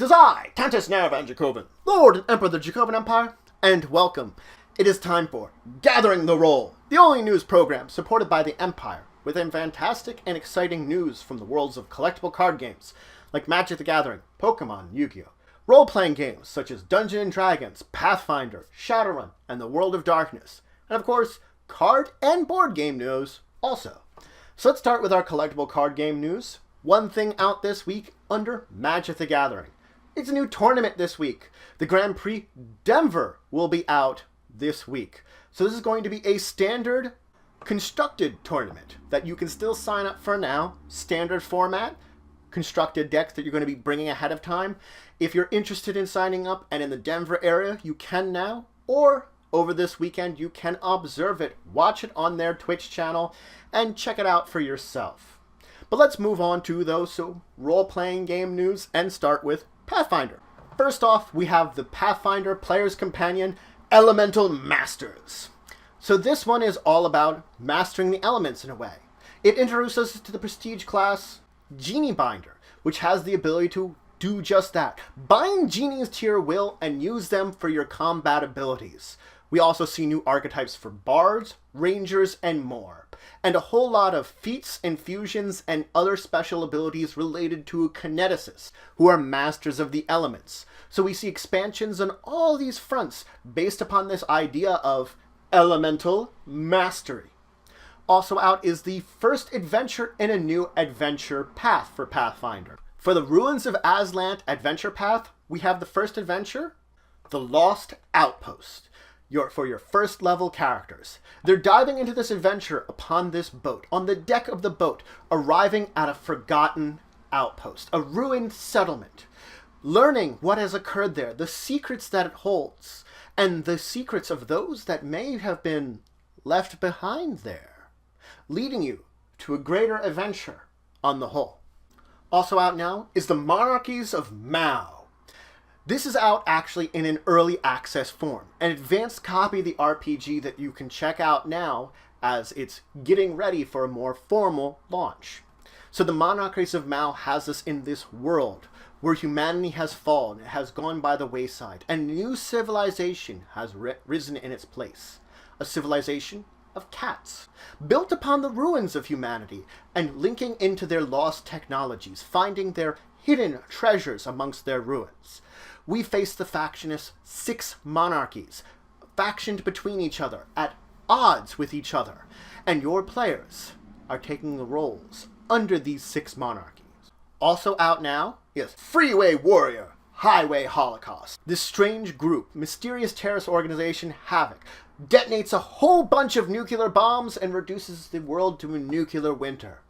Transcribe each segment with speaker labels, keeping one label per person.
Speaker 1: is I, Tantus Naravan Dracovin, Lord and Emperor of the Dracovin Empire, and welcome. It is time for Gathering the Roll, the only news program supported by the Empire, within fantastic and exciting news from the worlds of collectible card games, like Magic the Gathering, Pokemon, Yu-Gi-Oh!, role-playing games such as Dungeons & Dragons, Pathfinder, Shadowrun, and the World of Darkness, and of course, card and board game news also. So let's start with our collectible card game news. One thing out this week under Magic the Gathering. It's a new tournament this week. The Grand Prix Denver will be out this week. So this is going to be a standard constructed tournament that you can still sign up for now. Standard format, constructed decks that you're going to be bringing ahead of time. If you're interested in signing up and in the Denver area, you can now, or over this weekend, you can observe it, watch it on their Twitch channel, and check it out for yourself. But let's move on to those role-playing game news and start with Pathfinder. First off, we have the Pathfinder Player's Companion Elemental Masters. So this one is all about mastering the elements in a way. It introduces us to the prestige class Genie Binder, which has the ability to do just that. Bind genies to your will and use them for your combat abilities. We also see new archetypes for bards, rangers, and more. And a whole lot of feats, infusions, and other special abilities related to kineticists, who are masters of the elements. So we see expansions on all these fronts based upon this idea of elemental mastery. Also out is the first adventure in a new adventure path for Pathfinder. For the Ruins of Aslant adventure path, we have the first adventure, The Lost Outpost. For your first level characters. They're diving into this adventure upon this boat, on the deck of the boat, arriving at a forgotten outpost, a ruined settlement, learning what has occurred there, the secrets that it holds, and the secrets of those that may have been left behind there, leading you to a greater adventure on the whole. Also out now is the Marquis of Mao. This is out actually in an early access form, an advanced copy of the RPG that you can check out now as it's getting ready for a more formal launch. So the Marquis of Mao has us in this world where humanity has fallen, it has gone by the wayside, and new civilization has risen in its place. A civilization of cats, built upon the ruins of humanity and linking into their lost technologies, finding their hidden treasures amongst their ruins. We face the factionists 6 monarchies, factioned between each other, at odds with each other, and your players are taking the roles under these 6 monarchies. Also out now is Freeway Warrior, Highway Holocaust. This strange group, mysterious terrorist organization H.A.V.O.C, detonates a whole bunch of nuclear bombs and reduces the world to a nuclear winter.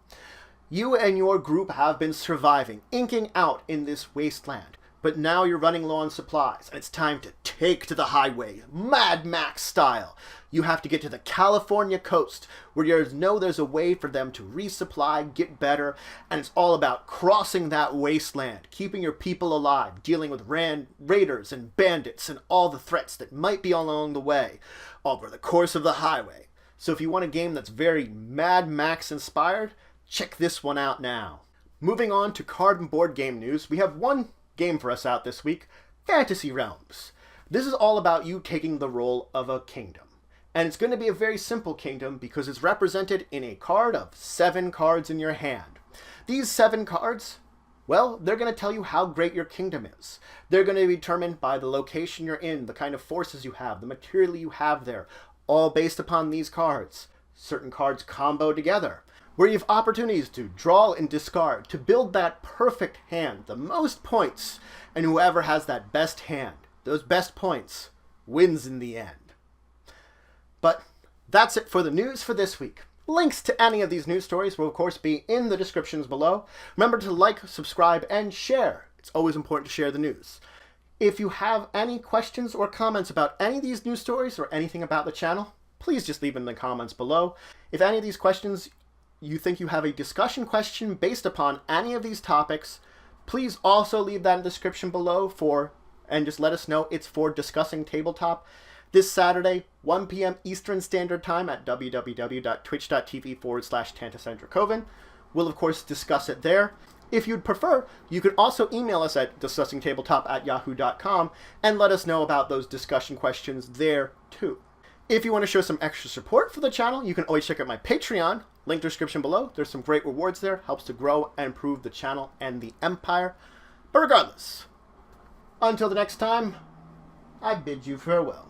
Speaker 1: You and your group have been surviving, inking out in this wasteland. But now you're running low on supplies, and it's time to take to the highway, Mad Max style. You have to get to the California coast, where there's a way for them to resupply, get better, and it's all about crossing that wasteland, keeping your people alive, dealing with raiders and bandits and all the threats that might be along the way, over the course of the highway. So if you want a game that's very Mad Max inspired, check this one out now. Moving on to card and board game news, we have one game for us out this week, Fantasy Realms. This is all about you taking the role of a kingdom. And it's going to be a very simple kingdom because it's represented in a card of 7 cards in your hand. These 7 cards, well, they're going to tell you how great your kingdom is. They're going to be determined by the location you're in, the kind of forces you have, the material you have there, all based upon these cards. Certain cards combo together, where you have opportunities to draw and discard, to build that perfect hand, the most points, and whoever has that best hand, those best points, wins in the end. But that's it for the news for this week. Links to any of these news stories will of course be in the descriptions below. Remember to like, subscribe, and share. It's always important to share the news. If you have any questions or comments about any of these news stories or anything about the channel, please just leave them in the comments below. If any of these questions you think you have a discussion question based upon any of these topics, please also leave that in the description below and just let us know it's for discussing Tabletop this Saturday, 1 p.m. Eastern Standard Time at www.twitch.tv/TantusandDracovin. We'll of course discuss it there. If you'd prefer, you could also email us at discussingtabletop@yahoo.com and let us know about those discussion questions there too. If you want to show some extra support for the channel, you can always check out my Patreon, link description below. There's some great rewards there, helps to grow and improve the channel and the empire. But regardless, until the next time, I bid you farewell.